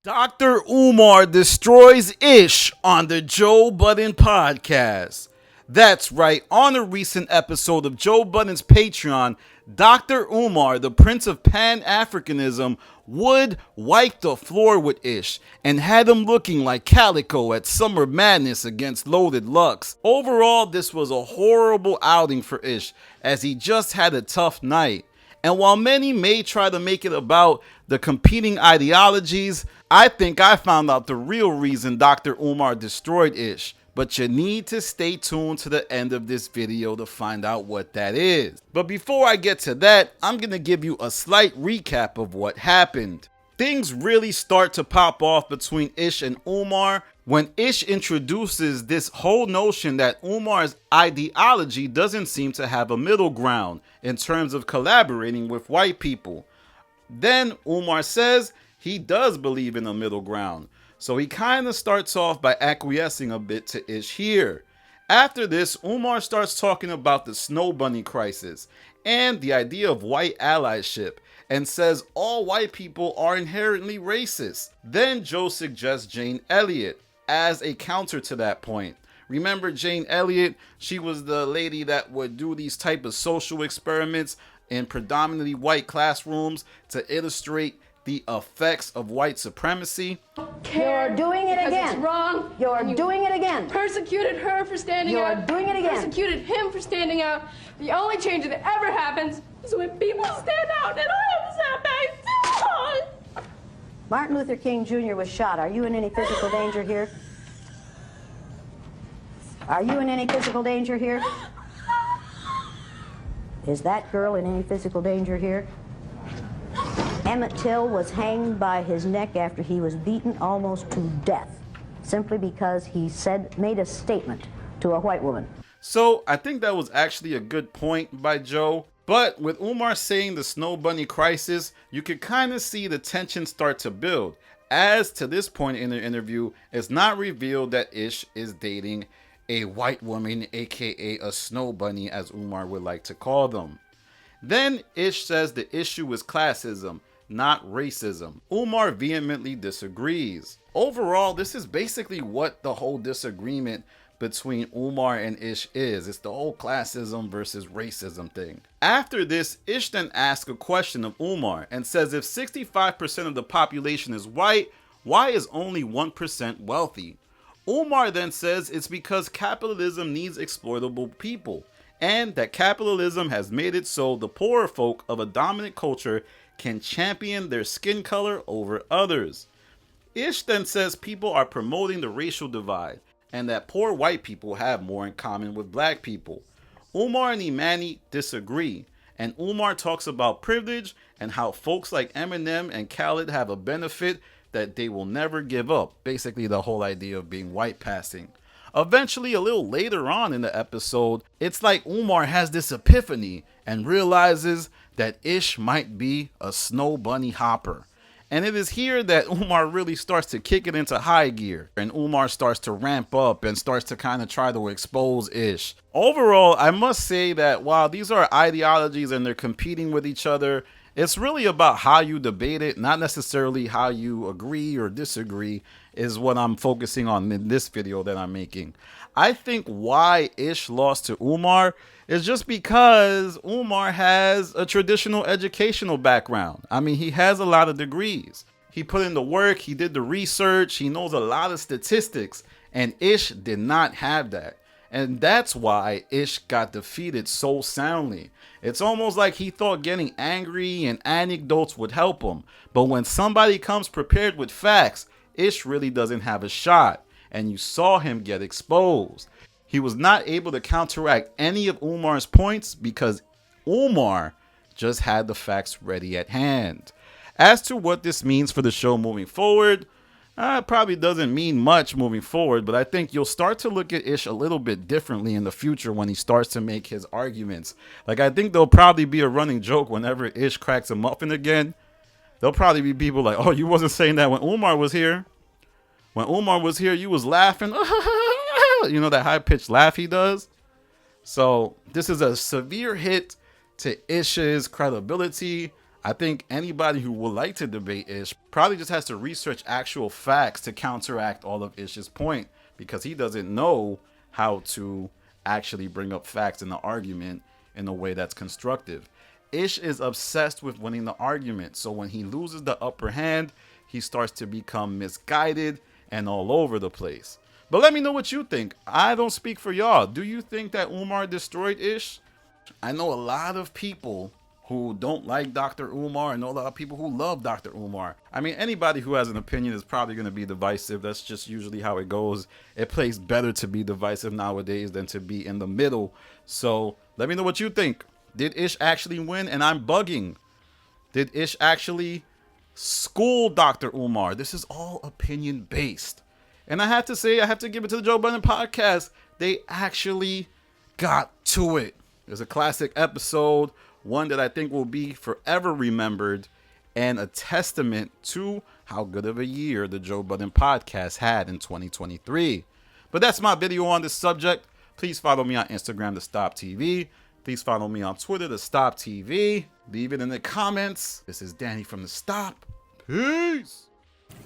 Dr. Umar destroys Ish on the Joe Budden podcast. That's right, on a recent episode of Joe Budden's Patreon, Dr. Umar, the Prince of Pan-Africanism, would wipe the floor with Ish and had him looking like Calico at Summer Madness against Loaded Lux. Overall, this was a horrible outing for Ish as he just had a tough night. And while many may try to make it about the competing ideologies, I think I found out the real reason Dr. Umar destroyed Ish. But you need to stay tuned to the end of this video to find out what that is. But before I get to that, I'm going to give you a slight recap of what happened. Things really start to pop off between Ish and Umar when Ish introduces this whole notion that Umar's ideology doesn't seem to have a middle ground in terms of collaborating with white people. Then Umar says he does believe in a middle ground, so he kind of starts off by acquiescing a bit to Ish here. After this, Umar starts talking about the Snow Bunny crisis and the idea of white allyship, and says all white people are inherently racist. Then Joe suggests Jane Elliott as a counter to that point. Remember Jane Elliott? She was the lady that would do these type of social experiments in predominantly white classrooms to illustrate the effects of white supremacy. You're doing it again. It's wrong. You're doing it again. Persecuted her for standing out. You're doing it again. Persecuted him for standing out. The only change that ever happens is when people stand out, and I have to stand back. Martin Luther King Jr. was shot. Are you in any physical danger here? Are you in any physical danger here? Is that girl in any physical danger here? Emmett Till was hanged by his neck after he was beaten almost to death, simply because he made a statement to a white woman. So I think that was actually a good point by Joe. But with Umar saying the Snow Bunny crisis, you could kind of see the tension start to build, as to this point in the interview, it's not revealed that Ish is dating a white woman, aka a snow bunny, as Umar would like to call them. Then Ish says the issue is classism, not racism. Umar vehemently disagrees. Overall, this is basically what the whole disagreement between Umar and Ish is. It's the whole classism versus racism thing. After this, Ish then asks a question of Umar and says if 65% of the population is white, why is only 1% wealthy? Umar then says it's because capitalism needs exploitable people, and that capitalism has made it so the poorer folk of a dominant culture can champion their skin color over others. Ish then says people are promoting the racial divide, and that poor white people have more in common with black people. Umar and Imani disagree, and Umar talks about privilege and how folks like Eminem and Khaled have a benefit that they will never give up. Basically the whole idea of being white passing. Eventually, a little later on in the episode, it's like Umar has this epiphany and realizes that Ish might be a snow bunny hopper. And it is here that Umar really starts to kick it into high gear, and Umar starts to ramp up and starts to kind of try to expose Ish. Overall, I must say that while these are ideologies and they're competing with each other, it's really about how you debate it, not necessarily how you agree or disagree, is what I'm focusing on in this video that I'm making. I think why Ish lost to Umar is just because Umar has a traditional educational background. I mean, he has a lot of degrees. He put in the work, he did the research, he knows a lot of statistics, and Ish did not have that. And that's why Ish got defeated so soundly. It's almost like he thought getting angry and anecdotes would help him. But when somebody comes prepared with facts, Ish really doesn't have a shot. And you saw him get exposed. He was not able to counteract any of Umar's points because Umar just had the facts ready at hand. As to what this means for the show moving forward, it probably doesn't mean much moving forward, but I think you'll start to look at Ish a little bit differently in the future when he starts to make his arguments. Like, I think there'll probably be a running joke whenever Ish cracks a muffin again. There'll probably be people like, oh, you wasn't saying that when Umar was here. When Umar was here, you was laughing. You know that high-pitched laugh he does? So this is a severe hit to Ish's credibility. I think anybody who would like to debate Ish probably just has to research actual facts to counteract all of Ish's point, because he doesn't know how to actually bring up facts in the argument in a way that's constructive. Ish is obsessed with winning the argument, so when he loses the upper hand, he starts to become misguided and all over the place. But let me know what you think. I don't speak for y'all. Do you think that Umar destroyed Ish? I know a lot of people who don't like Dr. Umar, and a lot of people who love Dr. Umar. I mean, anybody who has an opinion is probably going to be divisive. That's just usually how it goes. It plays better to be divisive nowadays than to be in the middle. So let me know what you think. Did Ish actually win? And I'm bugging. Did Ish actually school Dr. Umar? This is all opinion based. And I have to say, I have to give it to the Joe Budden podcast. They actually got to it. It's a classic episode, one that I think will be forever remembered, and a testament to how good of a year the Joe Budden podcast had in 2023. But that's my video on this subject. Please follow me on Instagram, The Stop TV. Please follow me on Twitter, The Stop TV. Leave it in the comments. This is Danny from The Stop. Peace.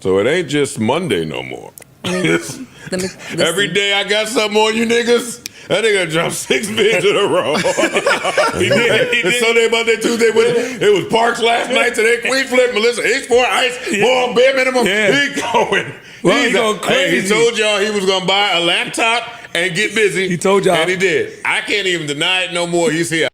So it ain't just Monday no more. Every day I got something on you niggas. That nigga dropped 6 bids in a row. He did. It's Sunday, Monday, Tuesday. It was Parks last night. Today, Queen Flip, Melissa, H4, Ice, ball, bare minimum. He going. Well, he going crazy. Hey, he told y'all he was going to buy a laptop and get busy. He told y'all. And he did. I can't even deny it no more. He's here.